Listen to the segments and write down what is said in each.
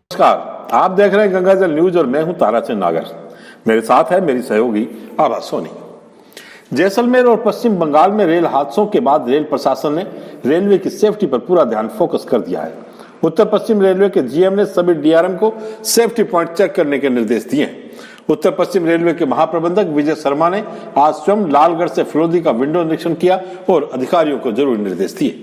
नमस्कार, आप देख रहे हैं गंगाजल न्यूज और मैं हूं ताराचंद नागर। मेरे साथ है मेरी सहयोगी आभा सोनी। जैसलमेर और पश्चिम बंगाल में रेल हादसों के बाद रेल प्रशासन ने रेलवे की सेफ्टी पर पूरा ध्यान फोकस कर दिया है। उत्तर पश्चिम रेलवे के जीएम ने सभी डीआरएम को सेफ्टी पॉइंट चेक करने के निर्देश दिए हैं। उत्तर पश्चिम रेलवे के महाप्रबंधक विजय शर्मा ने आज स्वयं लालगढ़ से फिरोदी का विंडो निरीक्षण किया और अधिकारियों को जरूरी निर्देश दिए।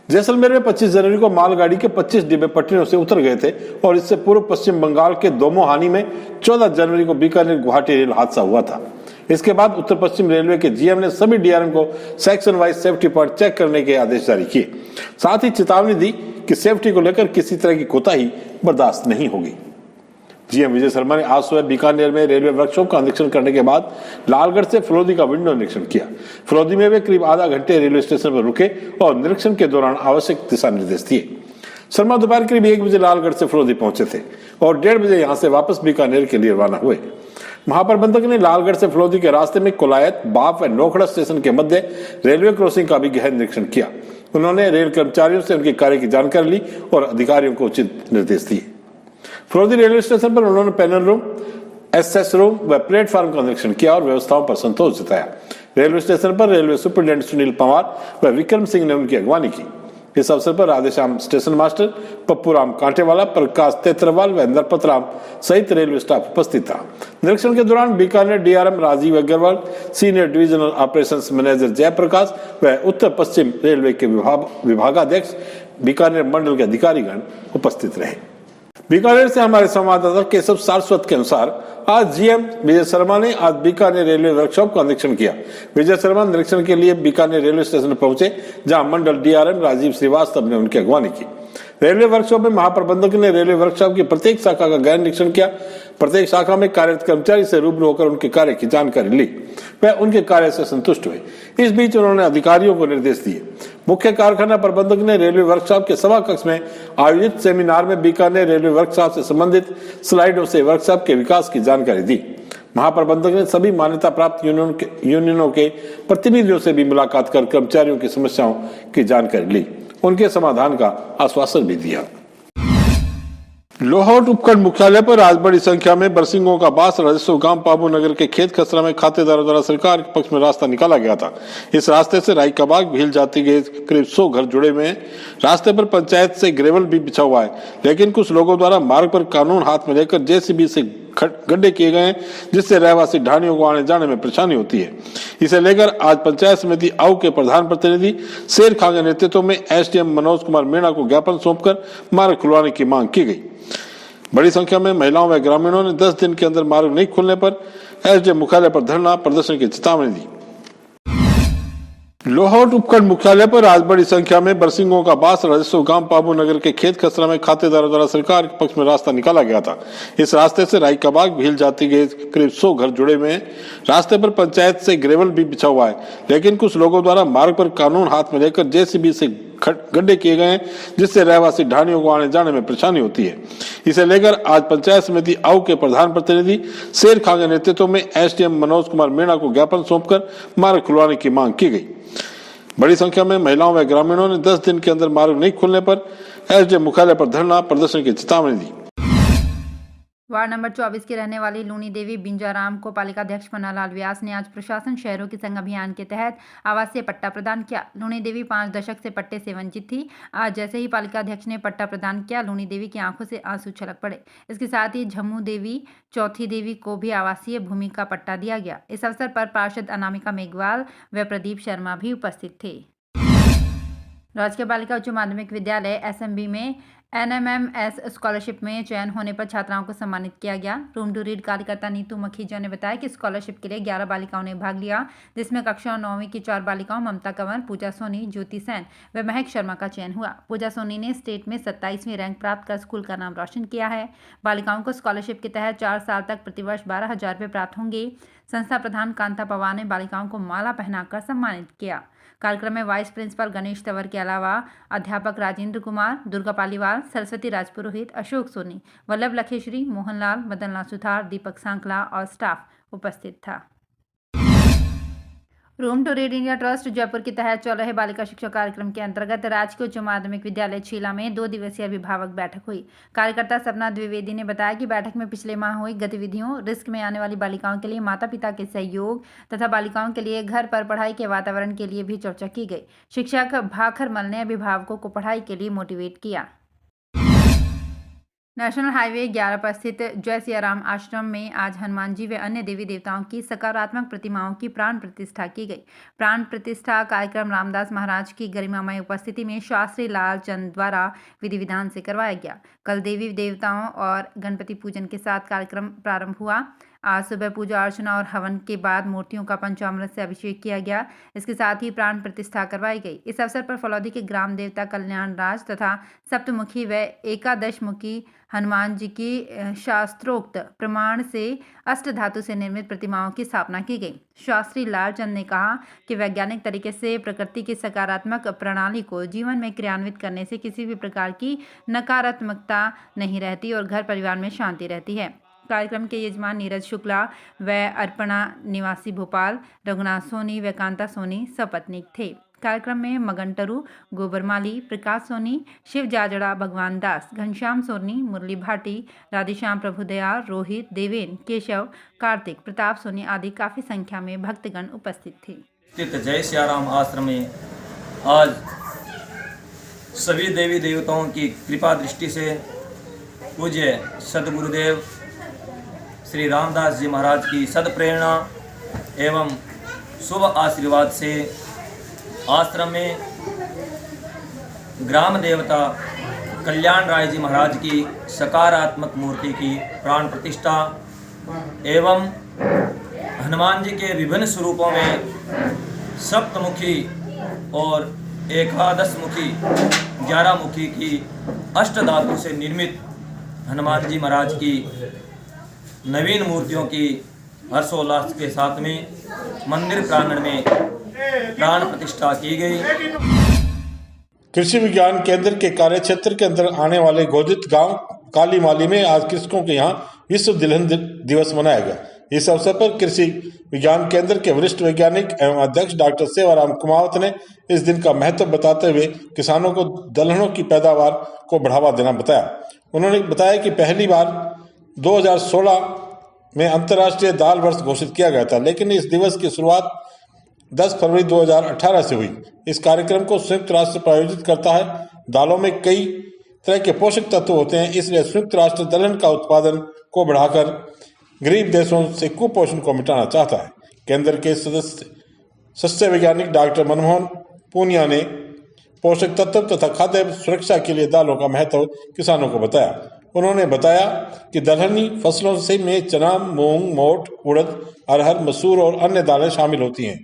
जैसलमेर में 25 जनवरी को मालगाड़ी के 25 डिब्बे पटरियों से उतर गए थे और इससे पूर्व पश्चिम बंगाल के दोमोहानी में 14 जनवरी को बीकानेर गुवाहाटी रेल हादसा हुआ था। इसके बाद उत्तर पश्चिम रेलवे के जीएम ने सभी डीआरएम को section wise safety point check करने के आदेश जारी किए। साथ ही चेतावनी दी कि सेफ्टी को लेकर किसी तरह की कोताही बर्दाश्त नहीं होगी। जीएम विजय शर्मा ने आज सुबह बीकानेर में रेलवे वर्कशॉप का निरीक्षण करने के बाद लालगढ़ से फिरोदी का विंडो निरीक्षण किया। फिरोदी में वे करीब आधा घंटे रेलवे स्टेशन पर रुके और निरीक्षण के दौरान आवश्यक दिशा निर्देश दिए। शर्मा दोपहर करीब 1 बजे लालगढ़ से फिरोदी पहुंचे थे और 1:30 बजे यहां से वापस बीकानेर के लिए रवाना हुए। महाप्रबंधक ने लालगढ़ से फिरोदी के रास्ते में कोलायत, बाप व नोखड़ा स्टेशन के मध्य रेलवे क्रॉसिंग का भी गहन निरीक्षण किया। उन्होंने रेल कर्मचारियों से उनके कार्य की जानकारी ली और अधिकारियों को उचित निर्देश दिए। फिरोदी रेलवे स्टेशन पर उन्होंने पैनल रूम, एसएस रूम व प्लेटफॉर्म का निरीक्षण किया और व्यवस्थाओं पर संतोष जताया। रेलवे स्टेशन पर रेलवे सुपरिटेंडेंट सुनील पंवार व विक्रम सिंह ने उनकी अगवानी की। इस अवसर पर राधेश्याम स्टेशन मास्टर, पप्पूराम कांटेवाला, प्रकाश तेत्रवाल व नरपत राम सहित रेलवे स्टाफ उपस्थित था। निरीक्षण के दौरान Bikaner DRM Rajiv Agrawal, senior divisional operations manager Jaiprakash व उत्तर पश्चिम रेलवे के विभागाध्यक्ष बीकानेर मंडल के अधिकारीगण उपस्थित रहे। बीकानेर से हमारे संवाददाता केशव सारस्वत के अनुसार आज जीएम विजय शर्मा ने आज बीकानेर रेलवे वर्कशॉप का निरीक्षण किया। विजय शर्मा निरीक्षण के लिए बीकानेर रेलवे स्टेशन पहुंचे, जहां मंडल डीआरएम राजीव श्रीवास्तव ने उनकी अगवानी की। रेलवे वर्कशॉप में महाप्रबंधक ने रेलवे वर्कशॉप की प्रत्येक शाखा का गहन निरीक्षण किया। प्रत्येक शाखा में कार्यरत कर्मचारी से रूबरू होकर उनके कार्य की जानकारी ली। वह उनके कार्य से संतुष्ट हुए। इस बीच उन्होंने अधिकारियों को निर्देश दिए। मुख्य कारखाना प्रबंधक ने रेलवे वर्कशॉप के सभा कक्ष में आयोजित सेमिनार में बीकानेर रेलवे वर्कशॉप से संबंधित स्लाइडों से वर्कशॉप के विकास की जानकारी दी। महाप्रबंधक ने सभी मान्यता प्राप्त यूनियनों के प्रतिनिधियों से भी मुलाकात कर कर्मचारियों की समस्याओं की जानकारी ली, उनके समाधान का आश्वासन भी दिया। लोहावट उपखंड मुख्यालय पर आज बड़ी संख्या में बरसिंगों का बास राजस्व गांव पाबू नगर के खेत खसरा में खातेदारों द्वारा सरकार के पक्ष में रास्ता निकाला गया था। इस रास्ते से राई कबाग भील जाती के करीब 100 घर जुड़े हुए हैं। रास्ते पर पंचायत से ग्रेवल भी बिछा हुआ है, लेकिन कुछ लोगों द्वारा मार्ग पर कानून हाथ में लेकर जेसीबी से गड्ढे किए गए हैं, जिससे रहवासी ढाणियों को आने जाने में परेशानी होती है। इसे लेकर आज पंचायत समिति आऊ के प्रधान प्रतिनिधि शेर खां के नेतृत्व में एसडीएम मनोज कुमार मीणा को ज्ञापन सौंपकर मार्ग खुलवाने की मांग की गई। बड़ी संख्या में महिलाओं व ग्रामीणों ने 10 दिन के अंदर मार्ग नहीं खुलने पर एसडीएम मुख्यालय पर धरना प्रदर्शन की चेतावनी दी। लोहावट उपखंड मुख्यालय पर आज बड़ी संख्या में बरसिंगों का बास राजस्व गांव पाबू नगर के खेत खसरा में खातेदारों द्वारा सरकार के पक्ष में रास्ता निकाला गया था। इस रास्ते से राई कबाग भील जाती के करीब 100 घर जुड़े हुए हैं। रास्ते पर पंचायत से ग्रेवल भी बिछा हुआ है, लेकिन कुछ लोगों द्वारा मार्ग पर कानून हाथ में लेकर जेसीबी से गड्ढे किए गए हैं, जिससे रहवासी ढाणियों को आने जाने में परेशानी होती है। इसे लेकर आज पंचायत समिति आऊ के प्रधान प्रतिनिधि शेर खां के नेतृत्व में एसडीएम मनोज कुमार मीणा को ज्ञापन सौंपकर मार्ग खुलवाने की मांग की गई। बड़ी संख्या में महिलाओं व ग्रामीणों ने 10 दिन के अंदर मार्ग नहीं खुलने पर एसडीएम मुख्यालय पर धरना प्रदर्शन की चेतावनी दी। वार्ड नंबर 24 की रहने वाली लूनी देवी बिंजाराम को पालिकाध्यक्ष पन्नालाल व्यास ने आज प्रशासन शहरों की संग अभियान के तहत आवासीय पट्टा प्रदान किया। लूनी देवी 5 दशक से पट्टे से वंचित थी। आज जैसे ही पालिकाध्यक्ष ने पट्टा प्रदान किया, लूनी देवी की आंखों से आंसू छलक पड़े। इसके साथ ही झम्मू देवी, चौथी देवी को भी आवासीय भूमि का पट्टा दिया गया। इस अवसर पर पार्षद अनामिका मेघवाल व प्रदीप शर्मा भी उपस्थित थे। राजकीय बालिका उच्च माध्यमिक विद्यालय एसएमबी में एनएमएमएस स्कॉलरशिप में चयन होने पर छात्राओं को सम्मानित किया गया। रूम टू रीड कार्यकर्ता नीतू मखीजा ने बताया कि स्कॉलरशिप के लिए 11 बालिकाओं ने भाग लिया, जिसमें कक्षा 9वीं की 4 बालिकाओं ममता कंवर, पूजा सोनी, ज्योति सेन व महक शर्मा का चयन हुआ। पूजा सोनी ने स्टेट में 27वीं रैंक प्राप्त कर स्कूल का नाम रोशन किया है। बालिकाओं को स्कॉलरशिप के तहत 4 साल तक प्रतिवर्ष 12,000 रुपये प्राप्त होंगे। संस्था प्रधान कांता पवार ने बालिकाओं को माला पहनाकर सम्मानित किया। कार्यक्रम में वाइस प्रिंसिपल गणेश तंवर के अलावा अध्यापक राजेंद्र कुमार, दुर्गा पालीवाल, सरस्वती राजपुरोहित, अशोक सोनी, वल्लभ लखेश्वरी, मोहनलाल, मदनलाल सुथार, दीपक सांकला और स्टाफ उपस्थित था। Room to read India trust Jaipur के तहत चल रहे बालिका शिक्षा कार्यक्रम के अंतर्गत राजकीय उच्च माध्यमिक विद्यालय छीला में 2 दिवसीय अभिभावक बैठक हुई। कार्यकर्ता सपना द्विवेदी ने बताया कि बैठक में पिछले माह हुई गतिविधियों, रिस्क में आने वाली बालिकाओं के लिए माता पिता के सहयोग तथा बालिकाओं के लिए घर पर पढ़ाई के वातावरण के लिए भी चर्चा की गई। शिक्षक भाखर मल ने अभिभावकों को पढ़ाई के लिए मोटिवेट किया। नेशनल हाईवे 11 पर स्थित जय सियाराम आश्रम में आज हनुमान जी व अन्य देवी देवताओं की सकारात्मक प्रतिमाओं की प्राण प्रतिष्ठा की गई। प्राण प्रतिष्ठा कार्यक्रम रामदास महाराज की गरिमामय उपस्थिति में शास्त्री लाल चंद द्वारा विधि विधान से करवाया गया। कल देवी देवताओं और गणपति पूजन के साथ कार्यक्रम प्रारंभ हुआ। आज सुबह पूजा अर्चना और हवन के बाद मूर्तियों का पंचामृत से अभिषेक किया गया। इसके साथ ही प्राण प्रतिष्ठा करवाई गई। इस अवसर पर फलौदी के ग्राम देवता कल्याण राज तथा सप्तमुखी व एकादशमुखी हनुमान जी की शास्त्रोक्त प्रमाण से अष्ट धातु से निर्मित प्रतिमाओं की स्थापना की गई। शास्त्री लालचंद ने कहा कि वैज्ञानिक तरीके से प्रकृति की सकारात्मक प्रणाली को जीवन में क्रियान्वित करने से किसी भी प्रकार की नकारात्मकता नहीं रहती और घर परिवार में शांति रहती है। कार्यक्रम के यजमान नीरज शुक्ला व अर्पणा निवासी भोपाल, रघुनाथ सोनी व कांता सोनी सपत्नीक थे। कार्यक्रम में मगनटरू, गोबरमाली, प्रकाश सोनी, शिव जाजड़ा, भगवान दास, घनश्याम सोनी, मुरली भाटी, राधेश्याम प्रभुदयाल, रोहित, देवेन, केशव, कार्तिक, प्रताप सोनी आदि काफी संख्या में भक्तगण उपस्थित थे। स्थित जय सियाराम आश्रम में आज सभी देवी देवताओं की कृपा दृष्टि से पूज्य सदगुरुदेव श्री रामदास जी महाराज की सदप्रेरणा एवं शुभ आशीर्वाद से आश्रम में ग्राम देवता कल्याण राय जी महाराज की सकारात्मक मूर्ति की प्राण प्रतिष्ठा एवं हनुमान जी के विभिन्न स्वरूपों में सप्तमुखी और एकादशमुखी 11 मुखी की अष्ट धातु से निर्मित हनुमान जी महाराज की नवीन मूर्तियों की हर्षोल्लास के साथ में मंदिर प्रांगण में प्राण प्रतिष्ठा की गई। कृषि विज्ञान केंद्र के कार्य क्षेत्र के अंदर आने वाले घोषित गांव कालीमाली में आज कृषकों के यहाँ विश्व तिलहन दिवस मनाया गया। इस अवसर पर कृषि विज्ञान केंद्र के वरिष्ठ वैज्ञानिक एवं अध्यक्ष डॉक्टर सेवाराम कुमावत ने इस दिन का महत्व बताते हुए किसानों को दलहनों की पैदावार को बढ़ावा देना बताया। उन्होंने बताया कि पहली बार 2016 में अंतर्राष्ट्रीय दाल वर्ष घोषित किया गया था, लेकिन इस दिवस की शुरुआत 10 फरवरी 2018 से हुई। इस कार्यक्रम को संयुक्त राष्ट्र प्रायोजित करता है। दालों में कई तरह के पोषक तत्व होते हैं, इसलिए संयुक्त राष्ट्र दलहन का उत्पादन को बढ़ाकर गरीब देशों से कुपोषण को मिटाना चाहता है। केंद्र के सस्य वैज्ञानिक डॉक्टर मनमोहन पूनिया ने पोषक तत्व तथा खाद्य सुरक्षा के लिए दालों का महत्व किसानों को बताया। उन्होंने बताया कि दलहनी फसलों से में चना, मूंग, मोठ, उड़द, अरहर, मसूर और अन्य दालें शामिल होती हैं।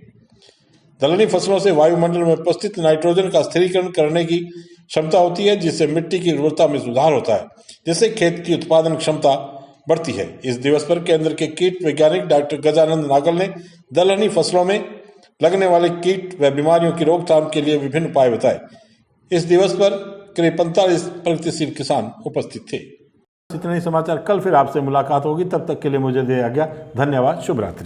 दलहनी फसलों से वायुमंडल में उपस्थित नाइट्रोजन का स्थिरीकरण करने की क्षमता होती है, जिससे मिट्टी की उर्वरता में सुधार होता है, जिससे खेत की उत्पादन क्षमता बढ़ती है। इस दिवस पर केंद्र के कीट वैज्ञानिक डॉक्टर गजानंद नागल ने दलहनी फसलों में लगने वाले कीट व बीमारियों की रोकथाम के लिए विभिन्न उपाय बताए। इस दिवस पर करीब 45 प्रगतिशील किसान उपस्थित थे। इतने ही समाचार, कल फिर आपसे मुलाकात होगी। तब तक के लिए मुझे दे आज्ञा। धन्यवाद। शुभ रात्रि।